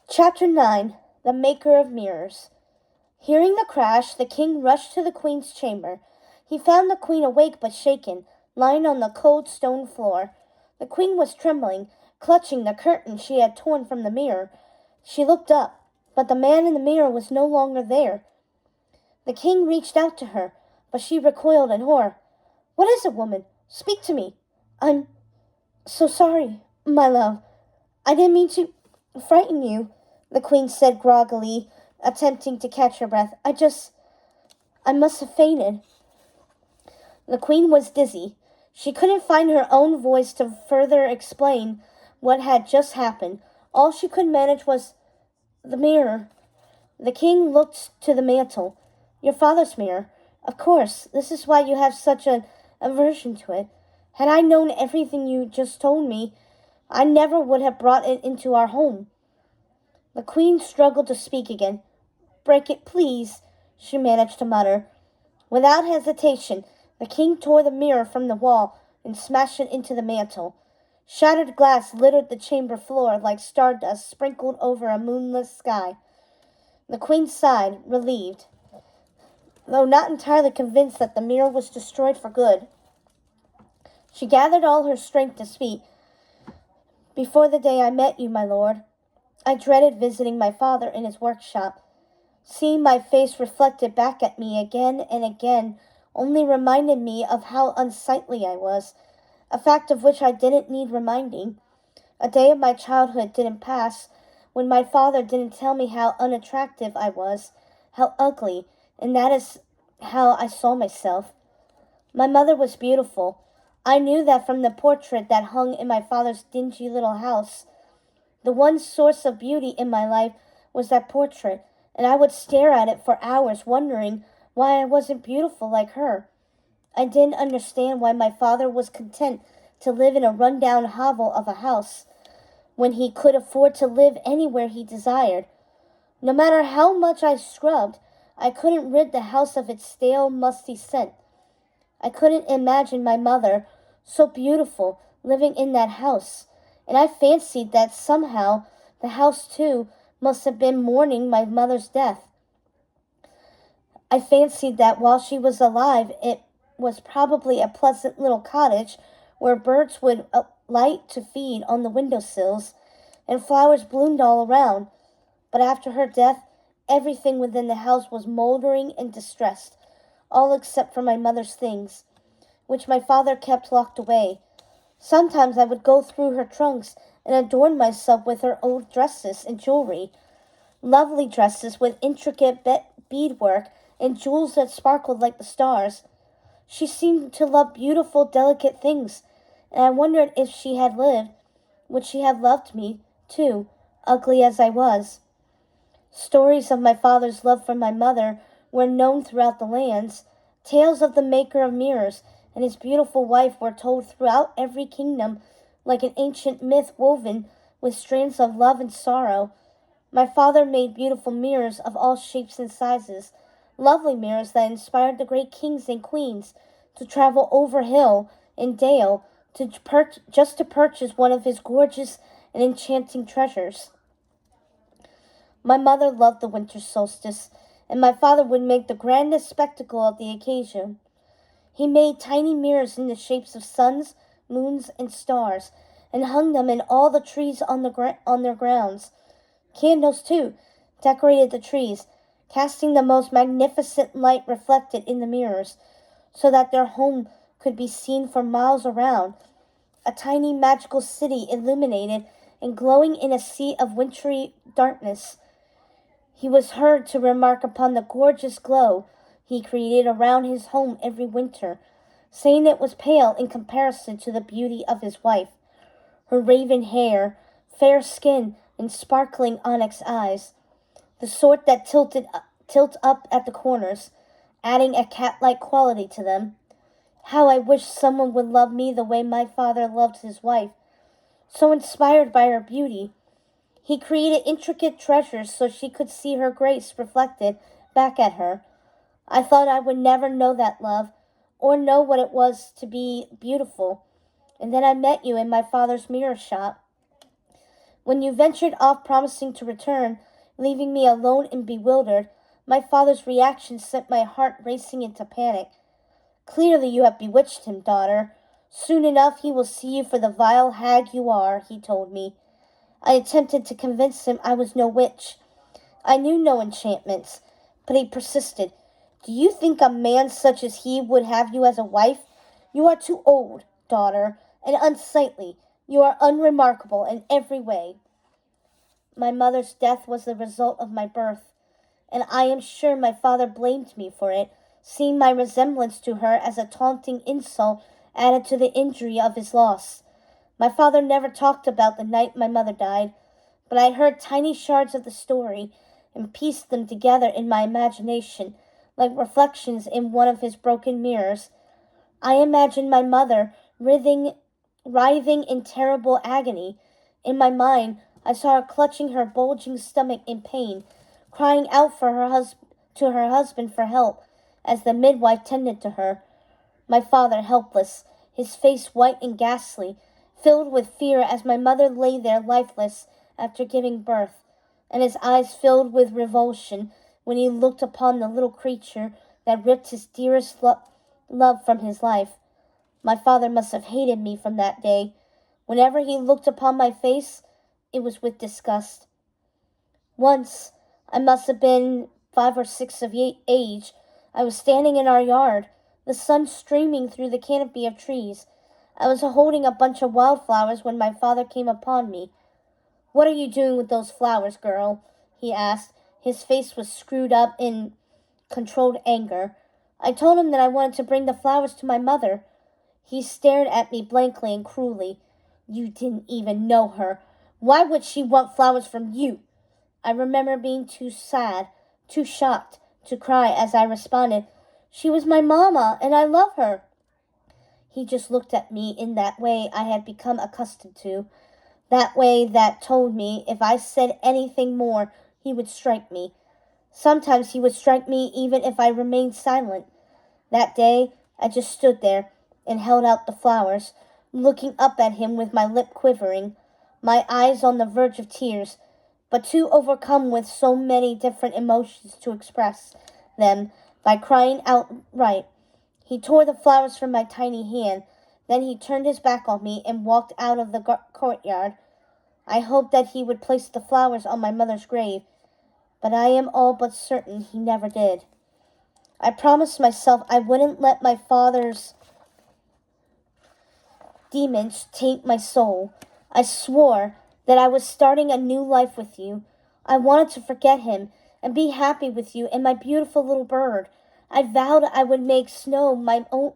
Chapter 9. The Maker of Mirrors. Hearing the crash, the king rushed to the queen's chamber. He found the queen awake but shaken, lying on the cold stone floor. The queen was trembling, clutching the curtain she had torn from the mirror. She looked up, but the man in the mirror was no longer there. The king reached out to her, but she recoiled in horror. "What is it, woman? Speak to me." "I'm so sorry, my love. I didn't mean to frighten you," the queen said groggily, attempting to catch her breath. I must have fainted." The queen was dizzy. She couldn't find her own voice to further explain what had just happened. All she could manage was the mirror. The king looked to the mantel. "Your father's mirror. Of course, this is why you have such an aversion to it. Had I known everything you just told me, I never would have brought it into our home." The queen struggled to speak again. "Break it, please," she managed to mutter. Without hesitation, the king tore the mirror from the wall and smashed it into the mantel. Shattered glass littered the chamber floor like stardust sprinkled over a moonless sky. The queen sighed, relieved, though not entirely convinced that the mirror was destroyed for good. She gathered all her strength to speak. "Before the day I met you, my lord, I dreaded visiting my father in his workshop. Seeing my face reflected back at me again and again only reminded me of how unsightly I was, a fact of which I didn't need reminding. A day of my childhood didn't pass when my father didn't tell me how unattractive I was, how ugly, and that is how I saw myself. My mother was beautiful. I knew that from the portrait that hung in my father's dingy little house. The one source of beauty in my life was that portrait, and I would stare at it for hours wondering why I wasn't beautiful like her. I didn't understand why my father was content to live in a run-down hovel of a house when he could afford to live anywhere he desired. No matter how much I scrubbed, I couldn't rid the house of its stale, musty scent. I couldn't imagine my mother, so beautiful, living in that house, and I fancied that somehow the house, too, must have been mourning my mother's death. I fancied that while she was alive, it was probably a pleasant little cottage where birds would alight to feed on the windowsills, and flowers bloomed all around. But after her death, everything within the house was moldering and distressed, all except for my mother's things, which my father kept locked away. Sometimes I would go through her trunks and adorn myself with her old dresses and jewelry, lovely dresses with intricate beadwork and jewels that sparkled like the stars. She seemed to love beautiful, delicate things, and I wondered if she had lived, would she have loved me, too, ugly as I was. Stories of my father's love for my mother were known throughout the lands. Tales of the maker of mirrors and his beautiful wife were told throughout every kingdom like an ancient myth woven with strands of love and sorrow. My father made beautiful mirrors of all shapes and sizes, lovely mirrors that inspired the great kings and queens to travel over hill and dale just to purchase one of his gorgeous and enchanting treasures. My mother loved the winter solstice, and my father would make the grandest spectacle of the occasion. He made tiny mirrors in the shapes of suns, moons, and stars, and hung them in all the trees on their grounds. Candles, too, decorated the trees, casting the most magnificent light reflected in the mirrors, so that their home could be seen for miles around, a tiny magical city illuminated and glowing in a sea of wintry darkness. He was heard to remark upon the gorgeous glow he created around his home every winter, saying it was pale in comparison to the beauty of his wife. Her raven hair, fair skin, and sparkling onyx eyes, the sort that tilt up at the corners, adding a cat-like quality to them. How I wish someone would love me the way my father loved his wife, so inspired by her beauty. He created intricate treasures so she could see her grace reflected back at her. I thought I would never know that love, or know what it was to be beautiful. And then I met you in my father's mirror shop. When you ventured off promising to return, leaving me alone and bewildered, my father's reaction sent my heart racing into panic. Clearly you have bewitched him, daughter. Soon enough he will see you for the vile hag you are, he told me. I attempted to convince him I was no witch. I knew no enchantments, but he persisted. Do you think a man such as he would have you as a wife? You are too old, daughter, and unsightly. You are unremarkable in every way. My mother's death was the result of my birth, and I am sure my father blamed me for it, seeing my resemblance to her as a taunting insult added to the injury of his loss. My father never talked about the night my mother died, but I heard tiny shards of the story and pieced them together in my imagination, like reflections in one of his broken mirrors. I imagined my mother writhing in terrible agony. In my mind, I saw her clutching her bulging stomach in pain, crying out for to her husband for help as the midwife tended to her. My father helpless, his face white and ghastly, filled with fear as my mother lay there lifeless after giving birth, and his eyes filled with revulsion when he looked upon the little creature that ripped his dearest love from his life. My father must have hated me from that day. Whenever he looked upon my face, it was with disgust. Once, I must have been 5 or 6 of age, I was standing in our yard, the sun streaming through the canopy of trees. I was holding a bunch of wildflowers when my father came upon me. What are you doing with those flowers, girl? He asked. His face was screwed up in controlled anger. I told him that I wanted to bring the flowers to my mother. He stared at me blankly and cruelly. You didn't even know her. Why would she want flowers from you? I remember being too sad, too shocked, to cry as I responded, She was my mama, and I love her. He just looked at me in that way I had become accustomed to, that way that told me if I said anything more, he would strike me. Sometimes he would strike me even if I remained silent. That day, I just stood there and held out the flowers, looking up at him with my lip quivering, my eyes on the verge of tears, but too overcome with so many different emotions to express them by crying outright. He tore the flowers from my tiny hand. Then he turned his back on me and walked out of the courtyard. I hoped that he would place the flowers on my mother's grave, but I am all but certain he never did. I promised myself I wouldn't let my father's demons taint my soul. I swore that I was starting a new life with you. I wanted to forget him and be happy with you and my beautiful little bird. I vowed I would make Snow my own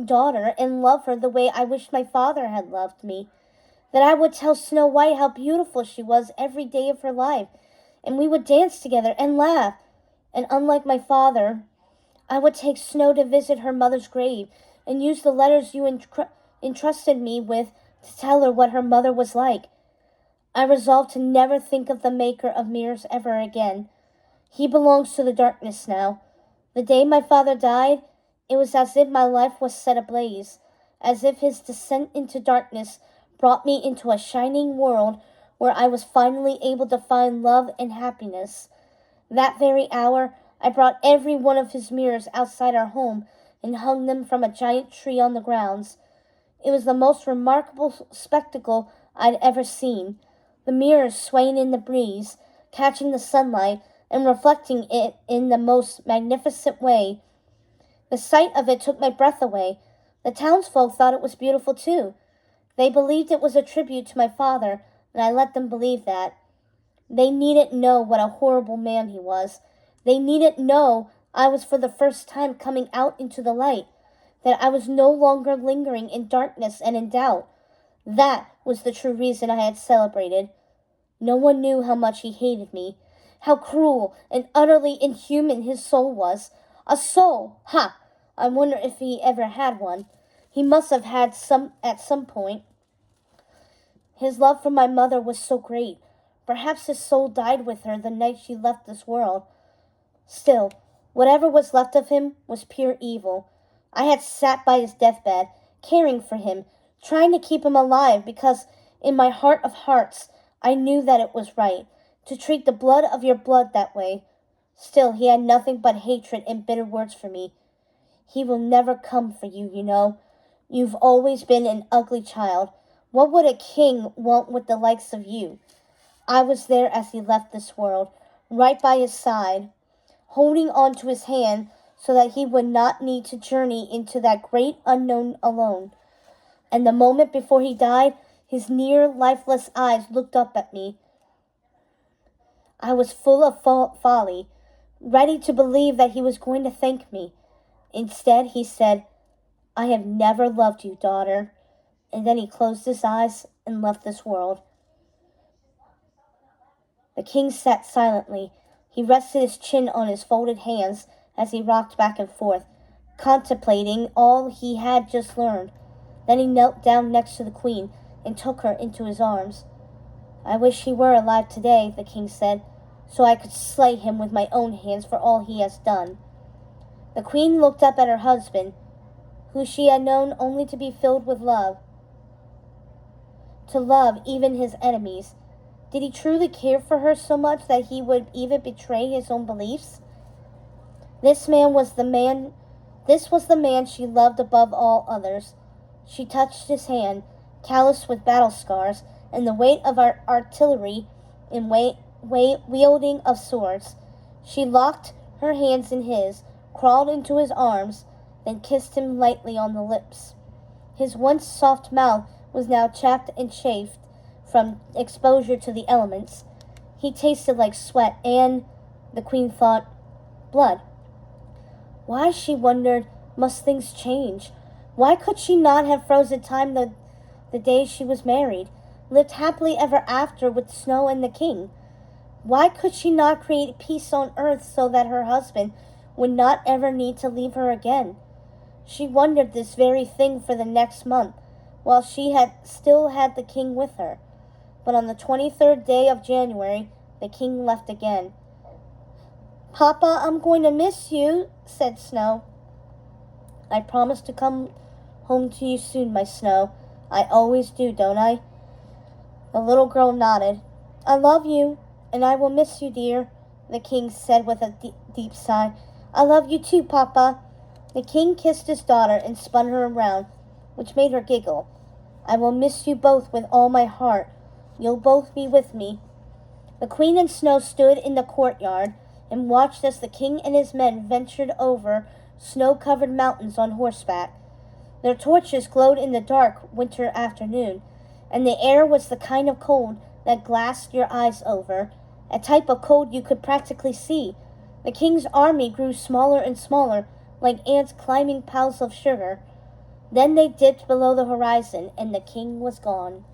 daughter and love her the way I wished my father had loved me. That I would tell Snow White how beautiful she was every day of her life, and we would dance together and laugh. And unlike my father, I would take Snow to visit her mother's grave and use the letters you entrusted me with to tell her what her mother was like. I resolved to never think of the maker of mirrors ever again. He belongs to the darkness now. The day my father died, it was as if my life was set ablaze, as if his descent into darkness brought me into a shining world where I was finally able to find love and happiness. That very hour, I brought every one of his mirrors outside our home and hung them from a giant tree on the grounds. It was the most remarkable spectacle I'd ever seen. The mirrors swaying in the breeze, catching the sunlight, and reflecting it in the most magnificent way. The sight of it took my breath away. The townsfolk thought it was beautiful too. They believed it was a tribute to my father, and I let them believe that. They needn't know what a horrible man he was. They needn't know I was for the first time coming out into the light, that I was no longer lingering in darkness and in doubt. That was the true reason I had celebrated. No one knew how much he hated me, how cruel and utterly inhuman his soul was. A soul! Ha! I wonder if he ever had one. He must have had some at some point. His love for my mother was so great. Perhaps his soul died with her the night she left this world. Still, whatever was left of him was pure evil. I had sat by his deathbed, caring for him, trying to keep him alive because, in my heart of hearts, I knew that it was right, to treat the blood of your blood that way. Still, he had nothing but hatred and bitter words for me. He will never come for you, you know. You've always been an ugly child. What would a king want with the likes of you? I was there as he left this world, right by his side, holding on to his hand so that he would not need to journey into that great unknown alone. And the moment before he died, his near lifeless eyes looked up at me. I was full of folly, ready to believe that he was going to thank me. Instead, he said, "I have never loved you, daughter." And then he closed his eyes and left this world. The king sat silently. He rested his chin on his folded hands as he rocked back and forth, contemplating all he had just learned. Then he knelt down next to the queen and took her into his arms. "I wish he were alive today," the king said, "so I could slay him with my own hands for all he has done." The queen looked up at her husband, who she had known only to be filled with love, to love even his enemies. Did he truly care for her so much that he would even betray his own beliefs? This was the man she loved above all others. She touched his hand, calloused with battle scars and the weight of our artillery and wielding of swords. She locked her hands in his, crawled into his arms, then kissed him lightly on the lips. His once soft mouth was now chapped and chafed from exposure to the elements. He tasted like sweat and, the queen thought, blood. Why, she wondered, must things change? Why could she not have frozen time the day she was married, lived happily ever after with Snow and the king? Why could she not create peace on earth so that her husband would not ever need to leave her again? She wondered this very thing for the next month, while she still had the king with her. But on the 23rd day of January, the king left again. "Papa, I'm going to miss you," said Snow. "I promise to come home to you soon, my Snow. I always do, don't I?" The little girl nodded. "I love you, and I will miss you, dear," the king said with a deep sigh. "I love you too, Papa." The king kissed his daughter and spun her around, which made her giggle. "I will miss you both with all my heart. You'll both be with me." The queen and Snow stood in the courtyard and watched as the king and his men ventured over snow-covered mountains on horseback. Their torches glowed in the dark winter afternoon, and the air was the kind of cold that glassed your eyes over, a type of cold you could practically see. The king's army grew smaller and smaller, like ants climbing piles of sugar. Then they dipped below the horizon, and the king was gone.